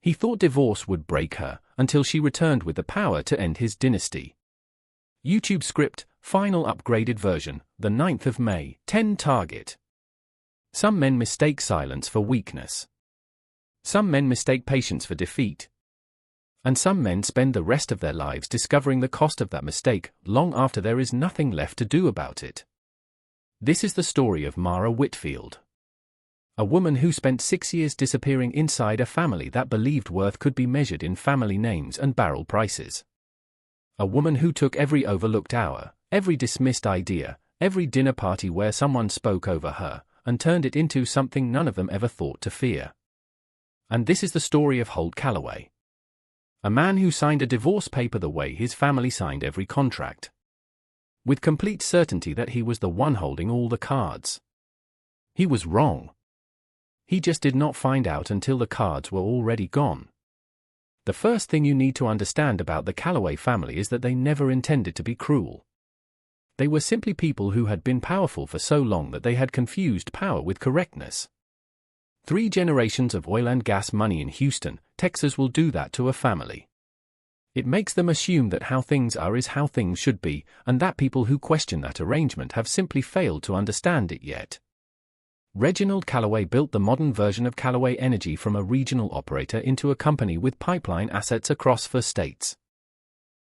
He thought divorce would break her, until she returned with the power to end his dynasty. YouTube script, final upgraded version, the 9th of May, 10 target. Some men mistake silence for weakness. Some men mistake patience for defeat. And some men spend the rest of their lives discovering the cost of that mistake, long after there is nothing left to do about it. This is the story of Mara Whitfield. A woman who spent 6 years disappearing inside a family that believed worth could be measured in family names and barrel prices. A woman who took every overlooked hour, every dismissed idea, every dinner party where someone spoke over her, and turned it into something none of them ever thought to fear. And this is the story of Holt Calloway. A man who signed a divorce paper the way his family signed every contract. With complete certainty that he was the one holding all the cards. He was wrong. He just did not find out until the cards were already gone. The first thing you need to understand about the Calloway family is that they never intended to be cruel. They were simply people who had been powerful for so long that they had confused power with correctness. 3 generations of oil and gas money in Houston, Texas will do that to a family. It makes them assume that how things are is how things should be, and that people who question that arrangement have simply failed to understand it yet. Reginald Calloway built the modern version of Calloway Energy from a regional operator into a company with pipeline assets across 4 states.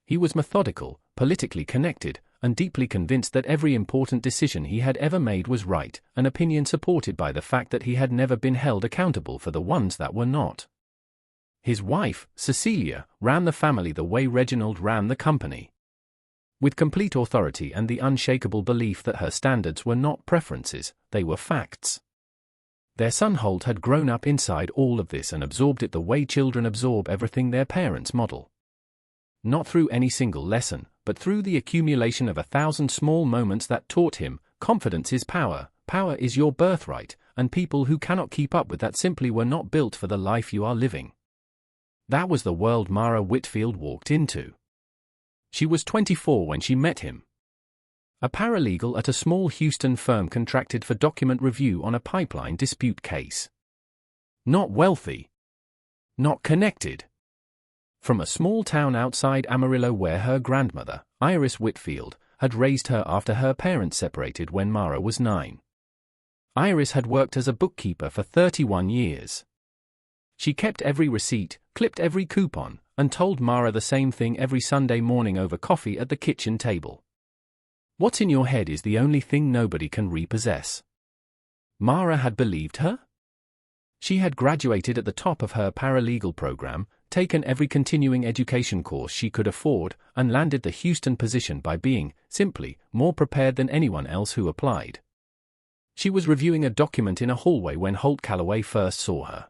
He was methodical, politically connected, and deeply convinced that every important decision he had ever made was right, an opinion supported by the fact that he had never been held accountable for the ones that were not. His wife, Cecilia, ran the family the way Reginald ran the company. With complete authority and the unshakable belief that her standards were not preferences, they were facts. Their son Holt had grown up inside all of this and absorbed it the way children absorb everything their parents model. Not through any single lesson, but through the accumulation of 1,000 small moments that taught him, confidence is power, power is your birthright, and people who cannot keep up with that simply were not built for the life you are living. That was the world Mara Whitfield walked into. She was 24 when she met him. A paralegal at a small Houston firm contracted for document review on a pipeline dispute case. Not wealthy. Not connected. From a small town outside Amarillo where her grandmother, Iris Whitfield, had raised her after her parents separated when Mara was 9. Iris had worked as a bookkeeper for 31 years. She kept every receipt, clipped every coupon, and told Mara the same thing every Sunday morning over coffee at the kitchen table. What's in your head is the only thing nobody can repossess. Mara had believed her? She had graduated at the top of her paralegal program, taken every continuing education course she could afford, and landed the Houston position by being, simply, more prepared than anyone else who applied. She was reviewing a document in a hallway when Holt Calloway first saw her.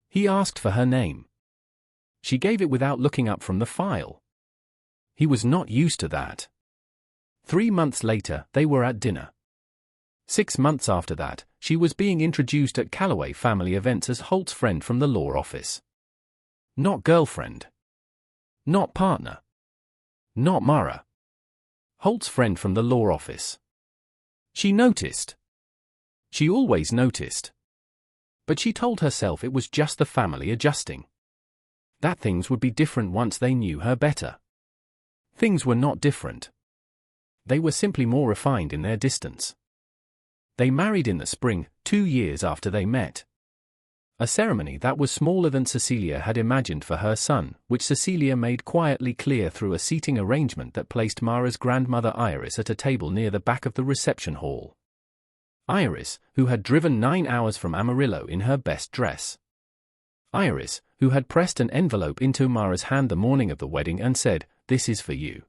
He asked for her name. She gave it without looking up from the file. He was not used to that. 3 months later, they were at dinner. 6 months after that, she was being introduced at Calloway family events as Holt's friend from the law office. Not girlfriend. Not partner. Not Mara. Holt's friend from the law office. She noticed. She always noticed. But she told herself it was just the family adjusting. That things would be different once they knew her better. Things were not different. They were simply more refined in their distance. They married in the spring, 2 years after they met. A ceremony that was smaller than Cecilia had imagined for her son, which Cecilia made quietly clear through a seating arrangement that placed Mara's grandmother Iris at a table near the back of the reception hall. Iris, who had driven 9 hours from Amarillo in her best dress. Iris, who had pressed an envelope into Mara's hand the morning of the wedding and said, "This is for you.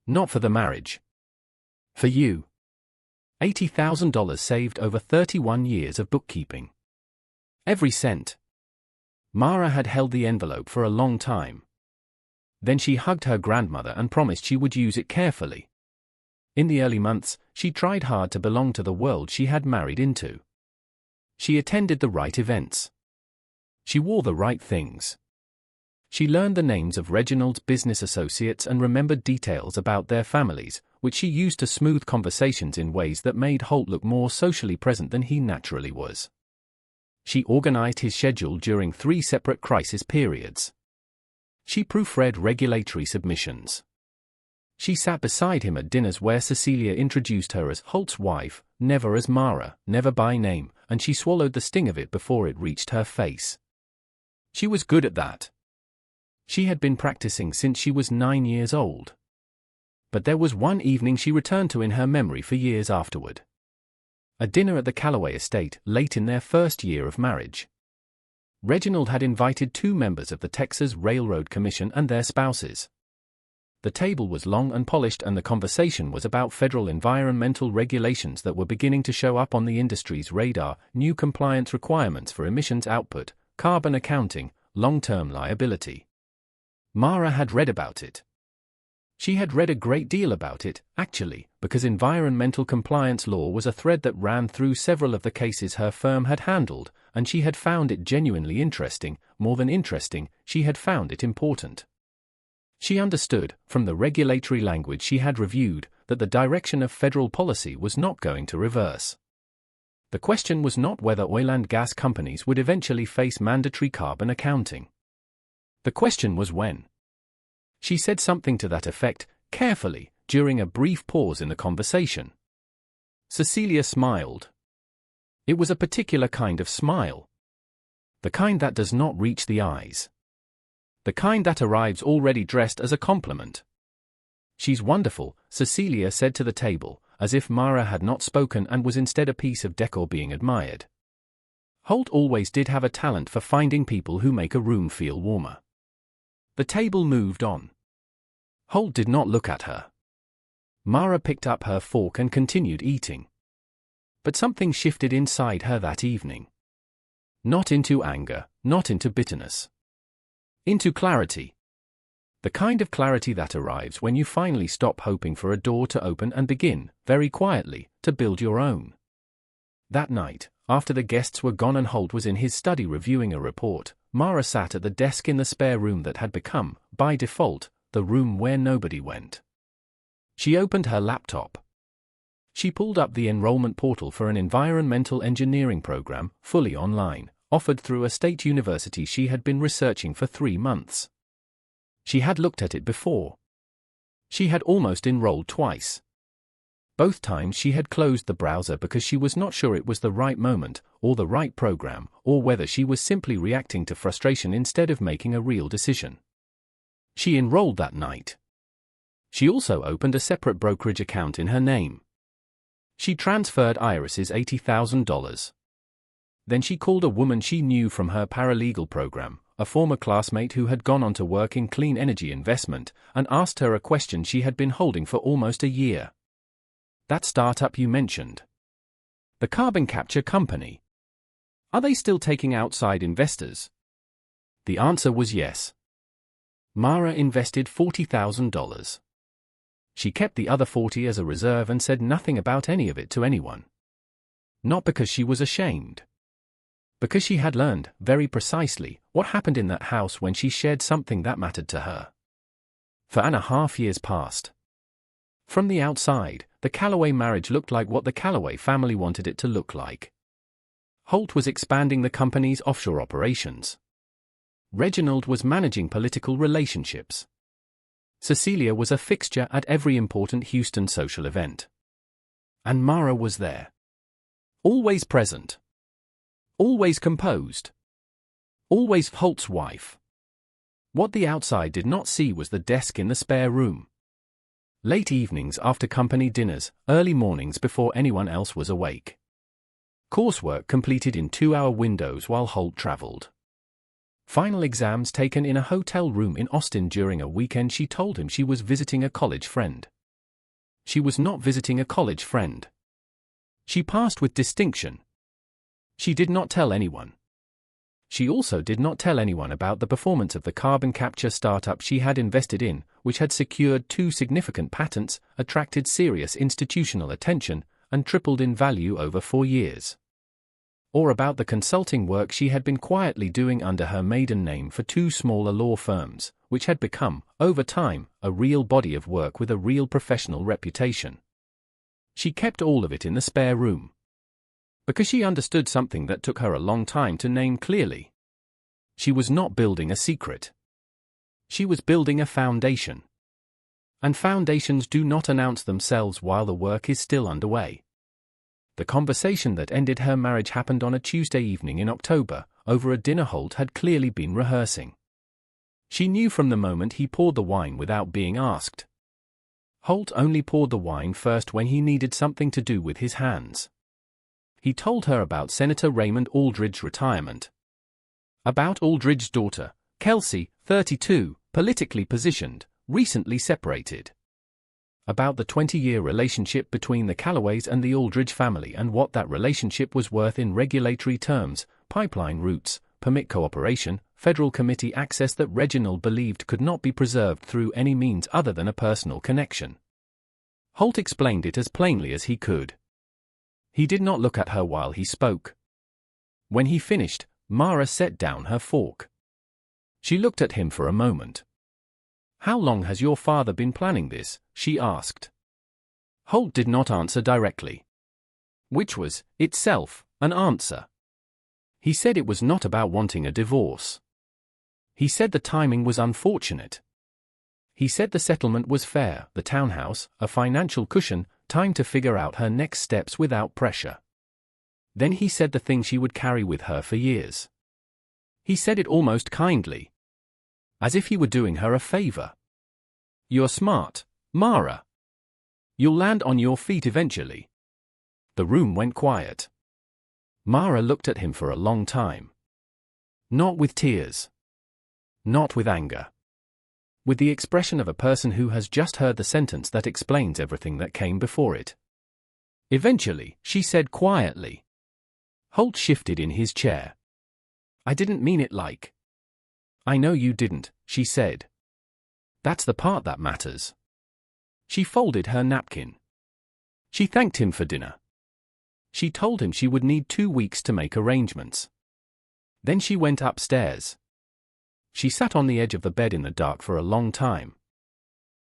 Not for the marriage. For you." $80,000 saved over 31 years of bookkeeping. Every cent. Mara had held the envelope for a long time. Then she hugged her grandmother and promised she would use it carefully. In the early months, she tried hard to belong to the world she had married into. She attended the right events. She wore the right things. She learned the names of Reginald's business associates and remembered details about their families, which she used to smooth conversations in ways that made Holt look more socially present than he naturally was. She organized his schedule during 3 separate crisis periods. She proofread regulatory submissions. She sat beside him at dinners where Cecilia introduced her as Holt's wife, never as Mara, never by name, and she swallowed the sting of it before it reached her face. She was good at that. She had been practicing since she was 9 years old. But there was one evening she returned to in her memory for years afterward. A dinner at the Calloway estate, late in their first year of marriage. Reginald had invited 2 members of the Texas Railroad Commission and their spouses. The table was long and polished, and the conversation was about federal environmental regulations that were beginning to show up on the industry's radar, new compliance requirements for emissions output, carbon accounting, long-term liability. Mara had read about it. She had read a great deal about it, actually, because environmental compliance law was a thread that ran through several of the cases her firm had handled, and she had found it genuinely interesting. More than interesting, she had found it important. She understood, from the regulatory language she had reviewed, that the direction of federal policy was not going to reverse. The question was not whether oil and gas companies would eventually face mandatory carbon accounting. The question was when. She said something to that effect, carefully, during a brief pause in the conversation. Cecilia smiled. It was a particular kind of smile. The kind that does not reach the eyes. The kind that arrives already dressed as a compliment. "She's wonderful," Cecilia said to the table, as if Mara had not spoken and was instead a piece of decor being admired. Holt always did have a talent for finding people who make a room feel warmer. The table moved on. Holt did not look at her. Mara picked up her fork and continued eating. But something shifted inside her that evening. Not into anger, not into bitterness. Into clarity. The kind of clarity that arrives when you finally stop hoping for a door to open and begin, very quietly, to build your own. That night, after the guests were gone and Holt was in his study reviewing a report, Mara sat at the desk in the spare room that had become, by default, the room where nobody went. She opened her laptop. She pulled up the enrollment portal for an environmental engineering program, fully online, offered through a state university she had been researching for 3 months. She had looked at it before. She had almost enrolled twice. Both times she had closed the browser because she was not sure it was the right moment, or the right program, or whether she was simply reacting to frustration instead of making a real decision. She enrolled that night. She also opened a separate brokerage account in her name. She transferred Iris's $80,000. Then she called a woman she knew from her paralegal program, a former classmate who had gone on to work in clean energy investment, and asked her a question she had been holding for almost a year. "That startup you mentioned. The carbon capture company. Are they still taking outside investors?" The answer was yes. Mara invested $40,000. She kept the other 40 as a reserve and said nothing about any of it to anyone. Not because she was ashamed. Because she had learned, very precisely, what happened in that house when she shared something that mattered to her. 4.5 years passed. From the outside, the Calloway marriage looked like what the Calloway family wanted it to look like. Holt was expanding the company's offshore operations. Reginald was managing political relationships. Cecilia was a fixture at every important Houston social event. And Mara was there. Always present. Always composed. Always Holt's wife. What the outside did not see was the desk in the spare room. Late evenings after company dinners, early mornings before anyone else was awake. Coursework completed in 2-hour windows while Holt traveled. Final exams taken in a hotel room in Austin during a weekend she told him she was visiting a college friend. She was not visiting a college friend. She passed with distinction. She did not tell anyone. She also did not tell anyone about the performance of the carbon capture startup she had invested in, which had secured 2 significant patents, attracted serious institutional attention, and tripled in value over 4 years. Or about the consulting work she had been quietly doing under her maiden name for 2 smaller law firms, which had become, over time, a real body of work with a real professional reputation. She kept all of it in the spare room. Because she understood something that took her a long time to name clearly. She was not building a secret. She was building a foundation. And foundations do not announce themselves while the work is still underway. The conversation that ended her marriage happened on a Tuesday evening in October, over a dinner Holt had clearly been rehearsing. She knew from the moment he poured the wine without being asked. Holt only poured the wine first when he needed something to do with his hands. He told her about Senator Raymond Aldridge's retirement. About Aldridge's daughter, Kelsey, 32, politically positioned, recently separated. About the 20-year relationship between the Calloways and the Aldridge family and what that relationship was worth in regulatory terms, pipeline routes, permit cooperation, federal committee access that Reginald believed could not be preserved through any means other than a personal connection. Holt explained it as plainly as he could. He did not look at her while he spoke. When he finished, Mara set down her fork. She looked at him for a moment. "How long has your father been planning this?" she asked. Holt did not answer directly. Which was, itself, an answer. He said it was not about wanting a divorce. He said the timing was unfortunate. He said the settlement was fair, the townhouse, a financial cushion, time to figure out her next steps without pressure. Then he said the thing she would carry with her for years. He said it almost kindly. As if he were doing her a favor. "You're smart, Mara. You'll land on your feet eventually." The room went quiet. Mara looked at him for a long time. Not with tears. Not with anger. With the expression of a person who has just heard the sentence that explains everything that came before it. "Eventually," she said quietly. Holt shifted in his chair. "I didn't mean it like." "I know you didn't," she said. "That's the part that matters." She folded her napkin. She thanked him for dinner. She told him she would need 2 weeks to make arrangements. Then she went upstairs. She sat on the edge of the bed in the dark for a long time.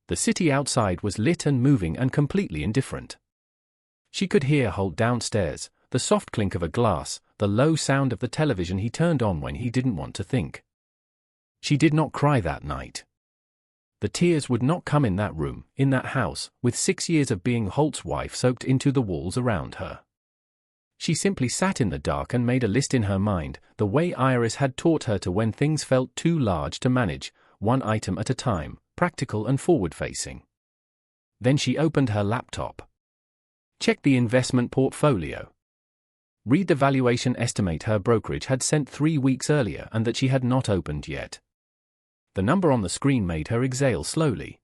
The city outside was lit and moving and completely indifferent. She could hear Holt downstairs, the soft clink of a glass, the low sound of the television he turned on when he didn't want to think. She did not cry that night. The tears would not come in that room, in that house, with 6 years of being Holt's wife soaked into the walls around her. She simply sat in the dark and made a list in her mind, the way Iris had taught her to when things felt too large to manage, one item at a time, practical and forward-facing. Then she opened her laptop. Check the investment portfolio. Read the valuation estimate her brokerage had sent 3 weeks earlier and that she had not opened yet. The number on the screen made her exhale slowly.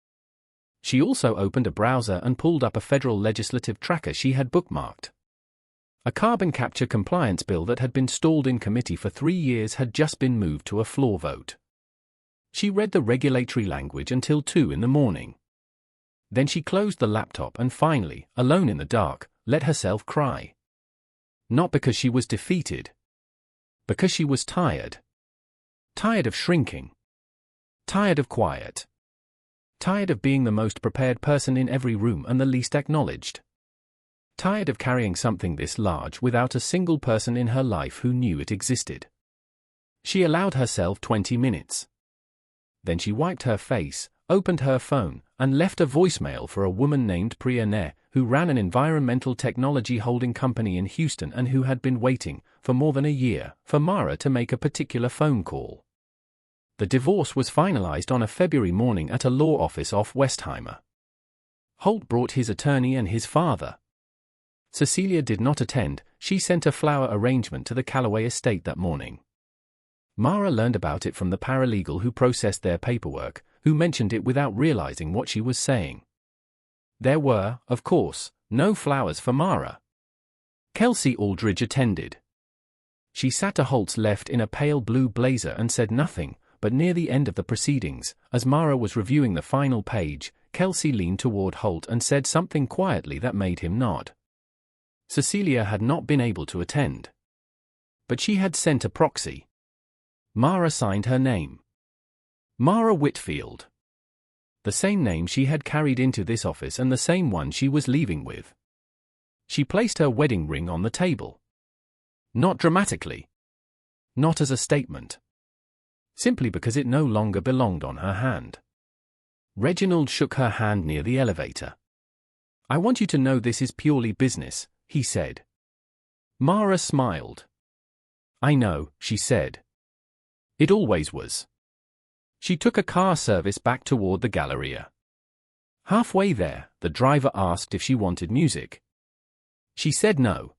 She also opened a browser and pulled up a federal legislative tracker she had bookmarked. A carbon capture compliance bill that had been stalled in committee for 3 years had just been moved to a floor vote. She read the regulatory language until 2 in the morning. Then she closed the laptop and finally, alone in the dark, let herself cry. Not because she was defeated. Because she was tired. Tired of shrinking. Tired of quiet. Tired of being the most prepared person in every room and the least acknowledged. Tired of carrying something this large without a single person in her life who knew it existed. She allowed herself 20 minutes. Then she wiped her face, opened her phone, and left a voicemail for a woman named Billionaire, who ran an environmental technology holding company in Houston and who had been waiting, for more than a year, for Mara to make a particular phone call. The divorce was finalized on a February morning at a law office off Westheimer. Holt brought his attorney and his father. Cecilia did not attend. She sent a flower arrangement to the Calloway estate that morning. Mara learned about it from the paralegal who processed their paperwork, who mentioned it without realizing what she was saying. There were, of course, no flowers for Mara. Kelsey Aldridge attended. She sat to Holt's left in a pale blue blazer and said nothing, but near the end of the proceedings, as Mara was reviewing the final page, Kelsey leaned toward Holt and said something quietly that made him nod. Cecilia had not been able to attend. But she had sent a proxy. Mara signed her name. Mara Whitfield. The same name she had carried into this office and the same one she was leaving with. She placed her wedding ring on the table. Not dramatically. Not as a statement. Simply because it no longer belonged on her hand. Reginald shook her hand near the elevator. "I want you to know this is purely business," he said. Mara smiled. "I know," she said. "It always was." She took a car service back toward the Galleria. Halfway there, the driver asked if she wanted music. She said no.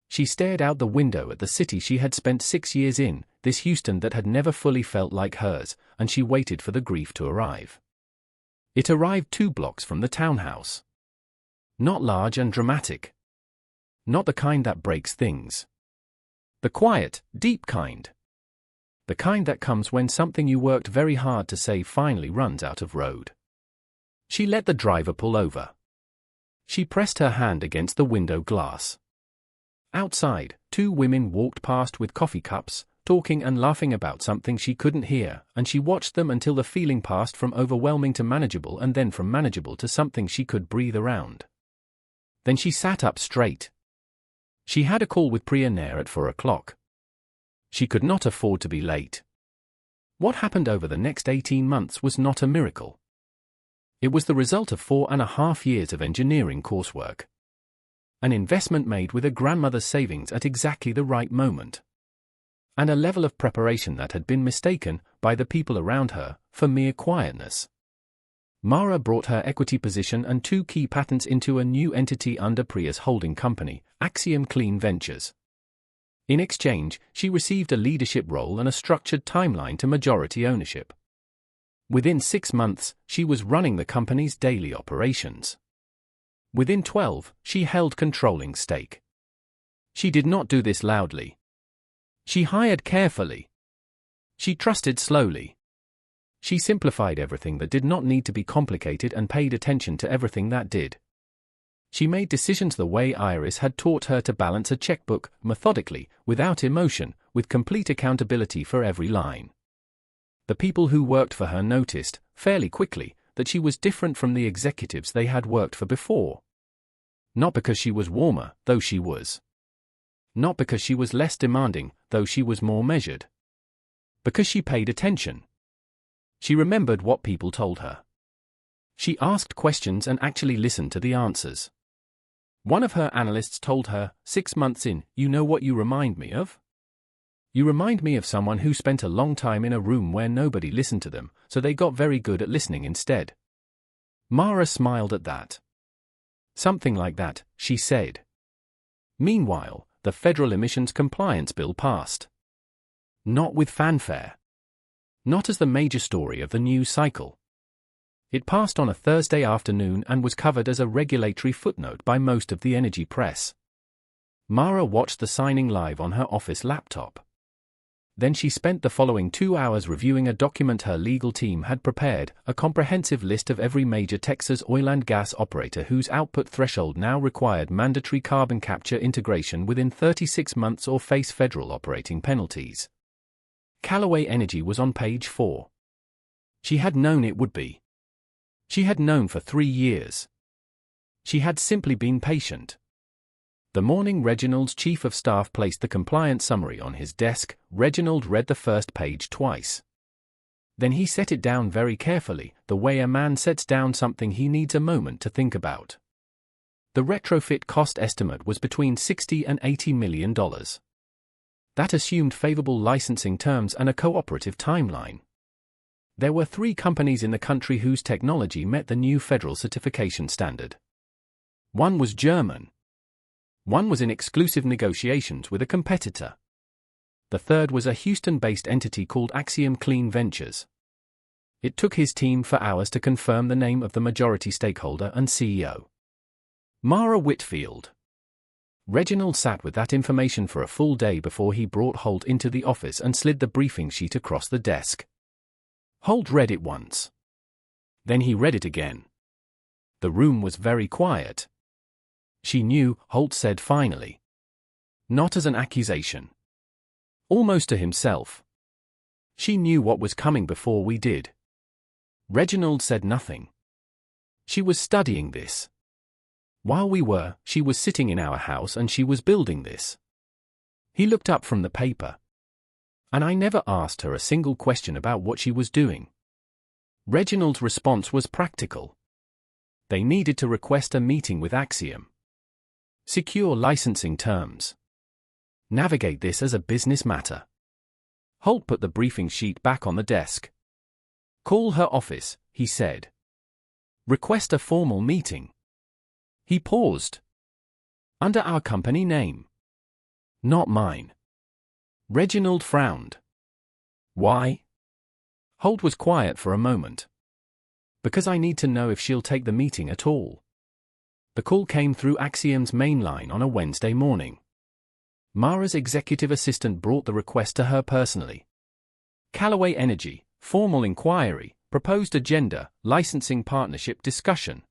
She stared out the window at the city she had spent 6 years in, this Houston that had never fully felt like hers, and she waited for the grief to arrive. It arrived 2 blocks from the townhouse. Not large and dramatic. Not the kind that breaks things. The quiet, deep kind. The kind that comes when something you worked very hard to say finally runs out of road. She let the driver pull over. She pressed her hand against the window glass. Outside, 2 women walked past with coffee cups, talking and laughing about something she couldn't hear, and she watched them until the feeling passed from overwhelming to manageable and then from manageable to something she could breathe around. Then she sat up straight. She had a call with Billionaire at 4 o'clock. She could not afford to be late. What happened over the next 18 months was not a miracle. It was the result of 4.5 years of engineering coursework. An investment made with a grandmother's savings at exactly the right moment. And a level of preparation that had been mistaken, by the people around her, for mere quietness. Mara brought her equity position and 2 key patents into a new entity under Priya's holding company, Axiom Clean Ventures. In exchange, she received a leadership role and a structured timeline to majority ownership. Within 6 months, she was running the company's daily operations. Within 12, she held controlling stake. She did not do this loudly. She hired carefully. She trusted slowly. She simplified everything that did not need to be complicated and paid attention to everything that did. She made decisions the way Iris had taught her to balance a checkbook, methodically, without emotion, with complete accountability for every line. The people who worked for her noticed, fairly quickly, that she was different from the executives they had worked for before. Not because she was warmer, though she was. Not because she was less demanding, though she was more measured. Because she paid attention. She remembered what people told her. She asked questions and actually listened to the answers. One of her analysts told her, 6 months in, "You know what you remind me of? You remind me of someone who spent a long time in a room where nobody listened to them, so they got very good at listening instead." Mara smiled at that. "Something like that," she said. Meanwhile, the federal emissions compliance bill passed. Not with fanfare. Not as the major story of the news cycle. It passed on a Thursday afternoon and was covered as a regulatory footnote by most of the energy press. Mara watched the signing live on her office laptop. Then she spent the following 2 hours reviewing a document her legal team had prepared, a comprehensive list of every major Texas oil and gas operator whose output threshold now required mandatory carbon capture integration within 36 months or face federal operating penalties. Callaway Energy was on page 4. She had known it would be. She had known for 3 years. She had simply been patient. The morning Reginald's chief of staff placed the compliance summary on his desk, Reginald read the first page twice. Then he set it down very carefully, the way a man sets down something he needs a moment to think about. The retrofit cost estimate was between $60 and $80 million. That assumed favorable licensing terms and a cooperative timeline. There were 3 companies in the country whose technology met the new federal certification standard. One was German. One was in exclusive negotiations with a competitor. The third was a Houston-based entity called Axiom Clean Ventures. It took his team for hours to confirm the name of the majority stakeholder and CEO. Mara Whitfield. Reginald sat with that information for a full day before he brought Holt into the office and slid the briefing sheet across the desk. Holt read it once. Then he read it again. The room was very quiet. She knew, Holt said finally. Not as an accusation. Almost to himself. She knew what was coming before we did. Reginald said nothing. She was studying this. While she was sitting in our house and she was building this. He looked up from the paper. And I never asked her a single question about what she was doing. Reginald's response was practical. They needed to request a meeting with Axiom. Secure licensing terms. Navigate this as a business matter. Holt put the briefing sheet back on the desk. Call her office, he said. Request a formal meeting. He paused. Under our company name. Not mine. Reginald frowned. Why? Holt was quiet for a moment. Because I need to know if she'll take the meeting at all. The call came through Axiom's main line on a Wednesday morning. Mara's executive assistant brought the request to her personally. Callaway Energy, formal inquiry, proposed agenda, licensing partnership discussion.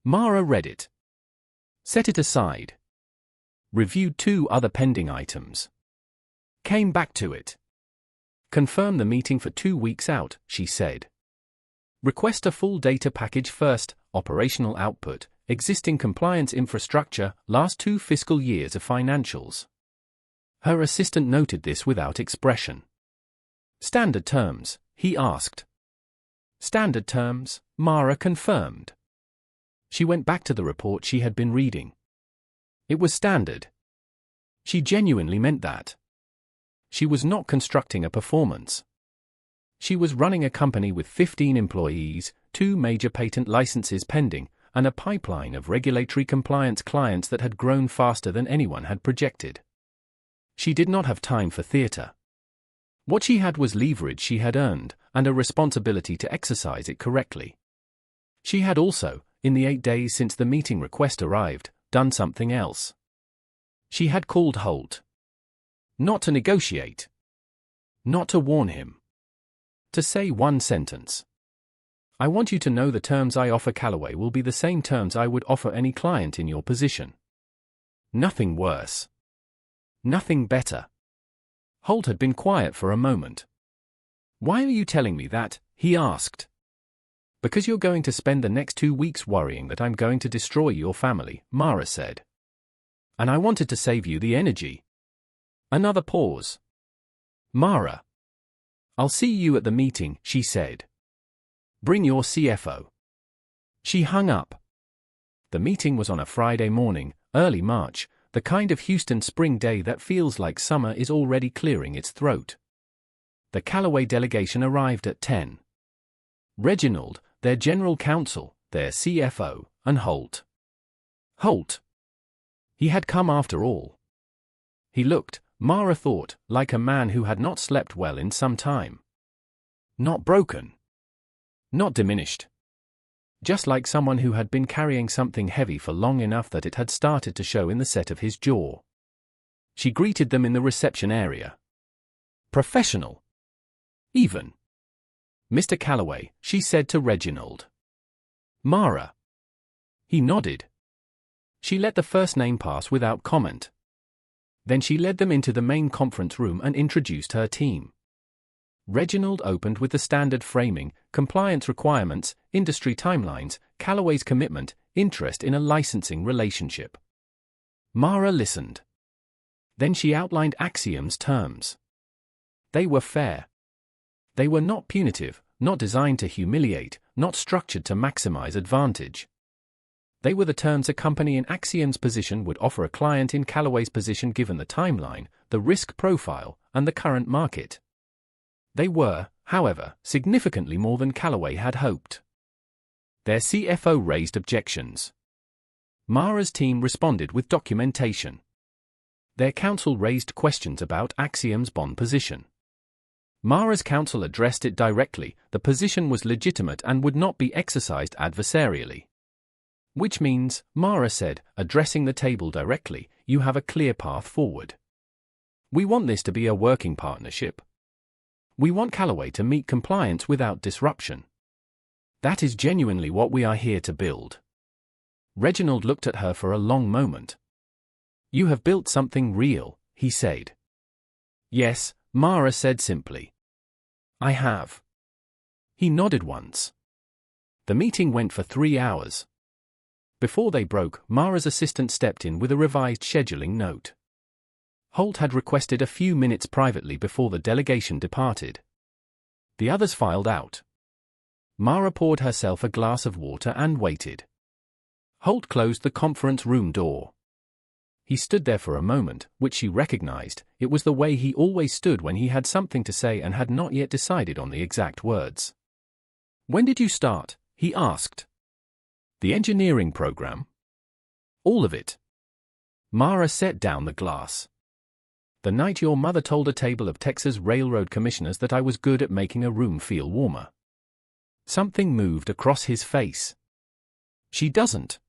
Mara read it. Set it aside. Reviewed 2 other pending items. Came back to it. Confirm the meeting for 2 weeks out, she said. Request a full data package first, operational output, existing compliance infrastructure, last 2 fiscal years of financials. Her assistant noted this without expression. Standard terms, he asked. Standard terms, Mara confirmed. She went back to the report she had been reading. It was standard. She genuinely meant that. She was not constructing a performance. She was running a company with 15 employees, 2 major patent licenses pending, and a pipeline of regulatory compliance clients that had grown faster than anyone had projected. She did not have time for theater. What she had was leverage she had earned, and a responsibility to exercise it correctly. She had also, in the 8 days since the meeting request arrived, done something else. She had called Holt. Not to negotiate. Not to warn him. To say one sentence. I want you to know the terms I offer Callaway will be the same terms I would offer any client in your position. Nothing worse. Nothing better. Holt had been quiet for a moment. Why are you telling me that? He asked. Because you're going to spend the next 2 weeks worrying that I'm going to destroy your family, Mara said. And I wanted to save you the energy. Another pause. Mara. I'll see you at the meeting, she said. Bring your CFO. She hung up. The meeting was on a Friday morning, early March, the kind of Houston spring day that feels like summer is already clearing its throat. The Callaway delegation arrived at 10. Reginald, their general counsel, their CFO, and Holt. Holt. He had come after all. He looked, Mara thought, like a man who had not slept well in some time. Not broken. Not diminished. Just like someone who had been carrying something heavy for long enough that it had started to show in the set of his jaw. She greeted them in the reception area. Professional. Even. Mr. Callaway, she said to Reginald. Mara. He nodded. She let the first name pass without comment. Then she led them into the main conference room and introduced her team. Reginald opened with the standard framing, compliance requirements, industry timelines, Callaway's commitment, interest in a licensing relationship. Mara listened. Then she outlined Axiom's terms. They were fair. They were not punitive, not designed to humiliate, not structured to maximize advantage. They were the terms a company in Axiom's position would offer a client in Callaway's position given the timeline, the risk profile, and the current market. They were, however, significantly more than Callaway had hoped. Their CFO raised objections. Mara's team responded with documentation. Their counsel raised questions about Axiom's bond position. Mara's counsel addressed it directly, the position was legitimate and would not be exercised adversarially. Which means, Mara said, addressing the table directly, you have a clear path forward. We want this to be a working partnership. We want Callaway to meet compliance without disruption. That is genuinely what we are here to build. Reginald looked at her for a long moment. You have built something real, he said. Yes, Mara said simply. I have. He nodded once. The meeting went for 3 hours. Before they broke, Mara's assistant stepped in with a revised scheduling note. Holt had requested a few minutes privately before the delegation departed. The others filed out. Mara poured herself a glass of water and waited. Holt closed the conference room door. He stood there for a moment, which she recognized. It was the way he always stood when he had something to say and had not yet decided on the exact words. "When did you start?" he asked. "The engineering program?" "All of it." Mara set down the glass. "The night your mother told a table of Texas railroad commissioners that I was good at making a room feel warmer." Something moved across his face. "She doesn't."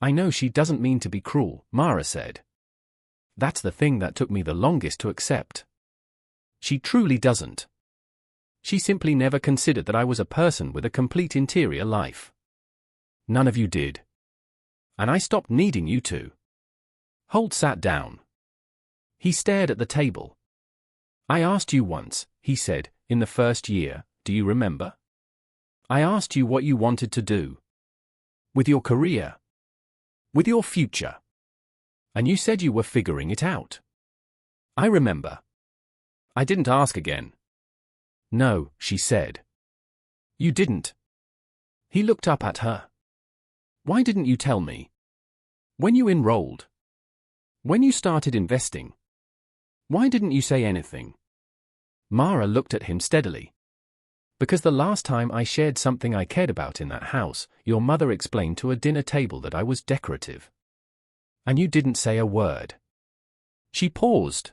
"I know she doesn't mean to be cruel," Mara said. "That's the thing that took me the longest to accept. She truly doesn't. She simply never considered that I was a person with a complete interior life. None of you did. And I stopped needing you to." Holt sat down. He stared at the table. "I asked you once," he said, "in the first year, do you remember? I asked you what you wanted to do. With your career. With your future. And you said you were figuring it out. I remember. I didn't ask again." "No," she said. "You didn't." He looked up at her. "Why didn't you tell me? When you enrolled? When you started investing? Why didn't you say anything?" Mara looked at him steadily. "Because the last time I shared something I cared about in that house, your mother explained to a dinner table that I was decorative. And you didn't say a word." She paused.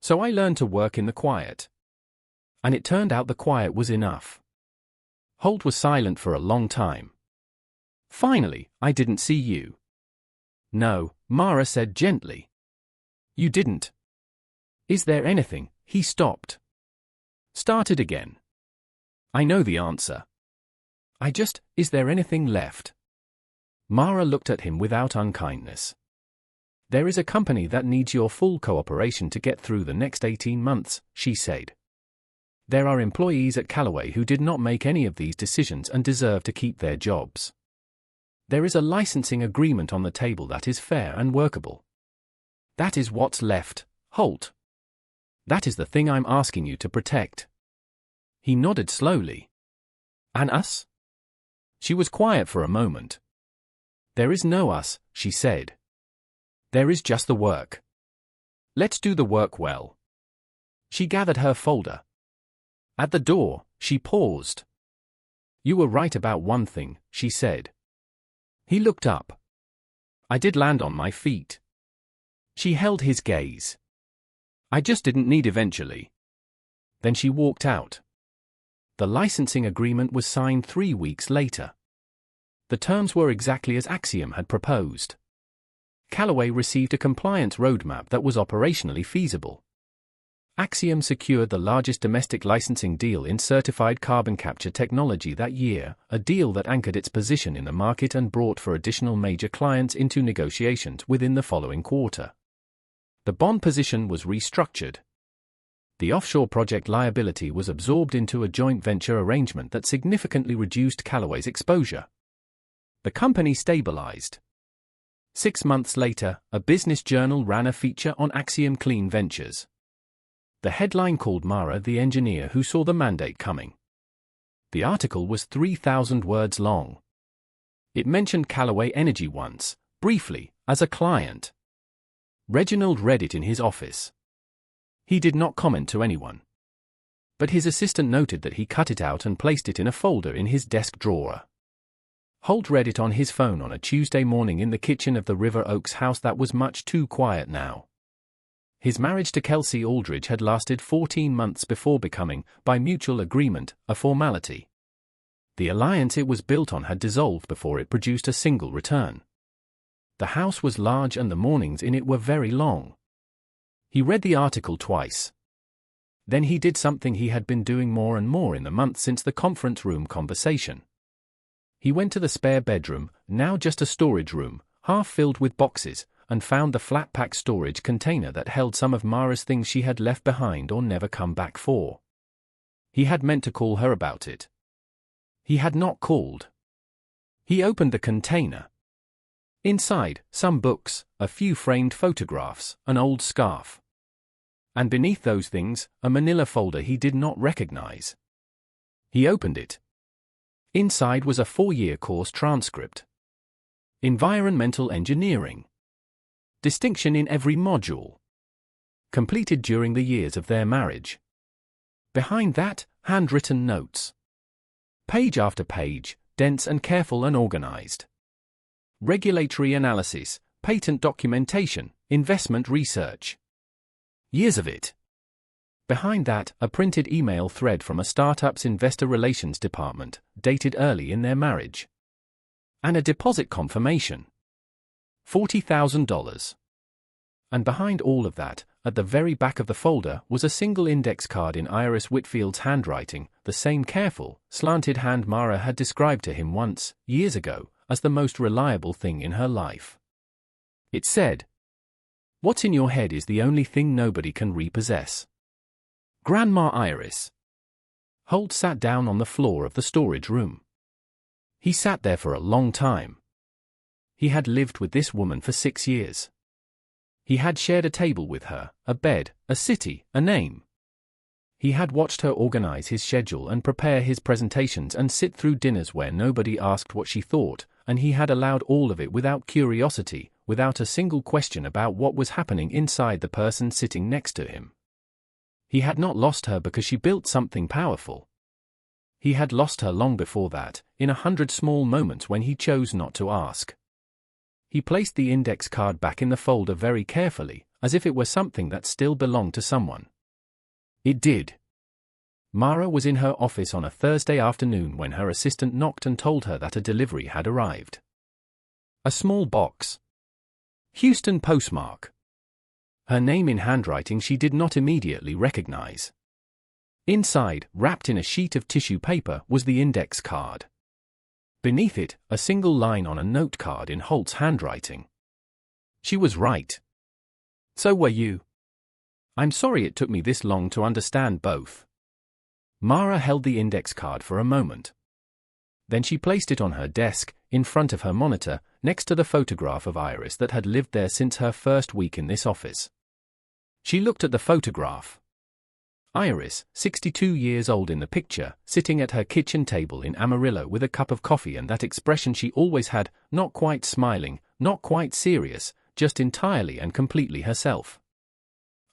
"So I learned to work in the quiet. And it turned out the quiet was enough." Holt was silent for a long time. "Finally, I didn't see you." "No," Mara said gently. "You didn't." "Is there anything?" He stopped. Started again. "I know the answer. Is there anything left?" Mara looked at him without unkindness. "There is a company that needs your full cooperation to get through the next 18 months, she said. "There are employees at Calloway who did not make any of these decisions and deserve to keep their jobs. There is a licensing agreement on the table that is fair and workable. That is what's left, Holt. That is the thing I'm asking you to protect." He nodded slowly. "And us?" She was quiet for a moment. "There is no us," she said. "There is just the work. Let's do the work well." She gathered her folder. At the door, she paused. "You were right about one thing," she said. He looked up. "I did land on my feet." She held his gaze. "I just didn't need eventually." Then she walked out. The licensing agreement was signed 3 weeks later. The terms were exactly as Axiom had proposed. Calloway received a compliance roadmap that was operationally feasible. Axiom secured the largest domestic licensing deal in certified carbon capture technology that year, a deal that anchored its position in the market and brought for additional major clients into negotiations within the following quarter. The bond position was restructured. The offshore project liability was absorbed into a joint venture arrangement that significantly reduced Calloway's exposure. The company stabilized. 6 months later, a business journal ran a feature on Axiom Clean Ventures. The headline called Mara the engineer who saw the mandate coming. The article was 3,000 words long. It mentioned Calloway Energy once, briefly, as a client. Reginald read it in his office. He did not comment to anyone. But his assistant noted that he cut it out and placed it in a folder in his desk drawer. Holt read it on his phone on a Tuesday morning in the kitchen of the River Oaks house that was much too quiet now. His marriage to Kelsey Aldridge had lasted 14 months before becoming, by mutual agreement, a formality. The alliance it was built on had dissolved before it produced a single return. The house was large and the mornings in it were very long. He read the article twice. Then he did something he had been doing more and more in the months since the conference room conversation. He went to the spare bedroom, now just a storage room, half filled with boxes, and found the flat-pack storage container that held some of Mara's things she had left behind or never come back for. He had meant to call her about it. He had not called. He opened the container. Inside, some books, a few framed photographs, an old scarf. And beneath those things, a manila folder he did not recognize. He opened it. Inside was a 4-year course transcript. Environmental engineering. Distinction in every module. Completed during the years of their marriage. Behind that, handwritten notes. Page after page, dense and careful and organized. Regulatory analysis, patent documentation, investment research. Years of it. Behind that, a printed email thread from a startup's investor relations department, dated early in their marriage. And a deposit confirmation. $40,000. And behind all of that, at the very back of the folder, was a single index card in Iris Whitfield's handwriting, the same careful, slanted hand Mara had described to him once, years ago, as the most reliable thing in her life. It said, "What's in your head is the only thing nobody can repossess." Grandma Iris. Holt sat down on the floor of the storage room. He sat there for a long time. He had lived with this woman for 6 years. He had shared a table with her, a bed, a city, a name. He had watched her organize his schedule and prepare his presentations and sit through dinners where nobody asked what she thought, and he had allowed all of it without curiosity, without a single question about what was happening inside the person sitting next to him. He had not lost her because she built something powerful. He had lost her long before that, in 100 small moments when he chose not to ask. He placed the index card back in the folder very carefully, as if it were something that still belonged to someone. It did. Mara was in her office on a Thursday afternoon when her assistant knocked and told her that a delivery had arrived. A small box. Houston postmark. Her name in handwriting she did not immediately recognize. Inside, wrapped in a sheet of tissue paper, was the index card. Beneath it, a single line on a note card in Holt's handwriting. She was right. So were you. I'm sorry it took me this long to understand both. Mara held the index card for a moment. Then she placed it on her desk, in front of her monitor, next to the photograph of Iris that had lived there since her first week in this office. She looked at the photograph. Iris, 62 years old in the picture, sitting at her kitchen table in Amarillo with a cup of coffee and that expression she always had, not quite smiling, not quite serious, just entirely and completely herself.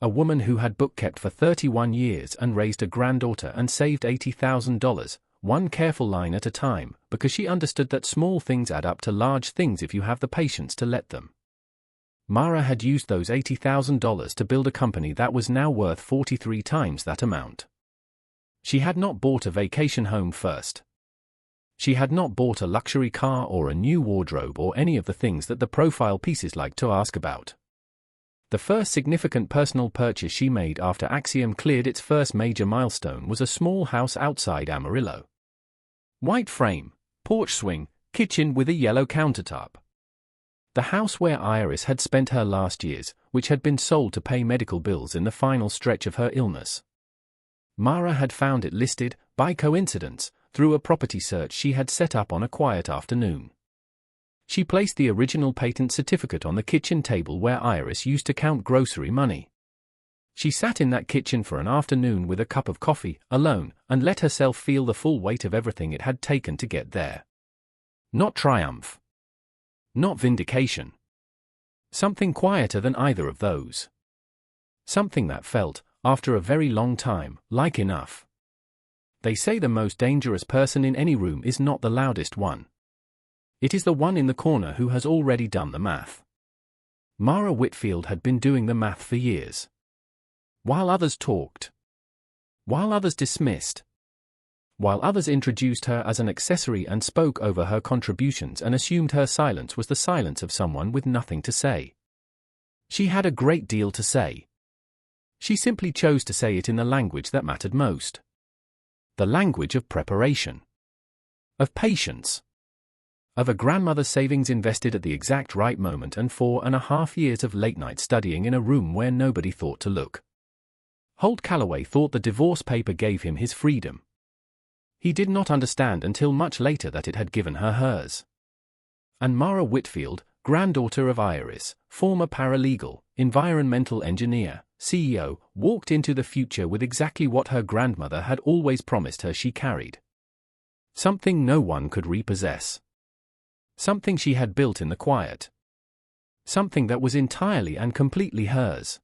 A woman who had bookkept for 31 years and raised a granddaughter and saved $80,000, one careful line at a time, because she understood that small things add up to large things if you have the patience to let them. Mara had used those $80,000 to build a company that was now worth 43 times that amount. She had not bought a vacation home first. She had not bought a luxury car or a new wardrobe or any of the things that the profile pieces like to ask about. The first significant personal purchase she made after Axiom cleared its first major milestone was a small house outside Amarillo. White frame, porch swing, kitchen with a yellow countertop. The house where Iris had spent her last years, which had been sold to pay medical bills in the final stretch of her illness. Mara had found it listed, by coincidence, through a property search she had set up on a quiet afternoon. She placed the original patent certificate on the kitchen table where Iris used to count grocery money. She sat in that kitchen for an afternoon with a cup of coffee, alone, and let herself feel the full weight of everything it had taken to get there. Not triumph. Not vindication. Something quieter than either of those. Something that felt, after a very long time, like enough. They say the most dangerous person in any room is not the loudest one. It is the one in the corner who has already done the math. Mara Whitfield had been doing the math for years. While others talked. While others dismissed. While others introduced her as an accessory and spoke over her contributions and assumed her silence was the silence of someone with nothing to say. She had a great deal to say. She simply chose to say it in the language that mattered most. The language of preparation. Of patience. Of a grandmother's savings invested at the exact right moment and 4.5 years of late-night studying in a room where nobody thought to look. Holt Calloway thought the divorce paper gave him his freedom. He did not understand until much later that it had given her hers. And Mara Whitfield, granddaughter of Iris, former paralegal, environmental engineer, CEO, walked into the future with exactly what her grandmother had always promised her she carried. Something no one could repossess. Something she had built in the quiet. Something that was entirely and completely hers.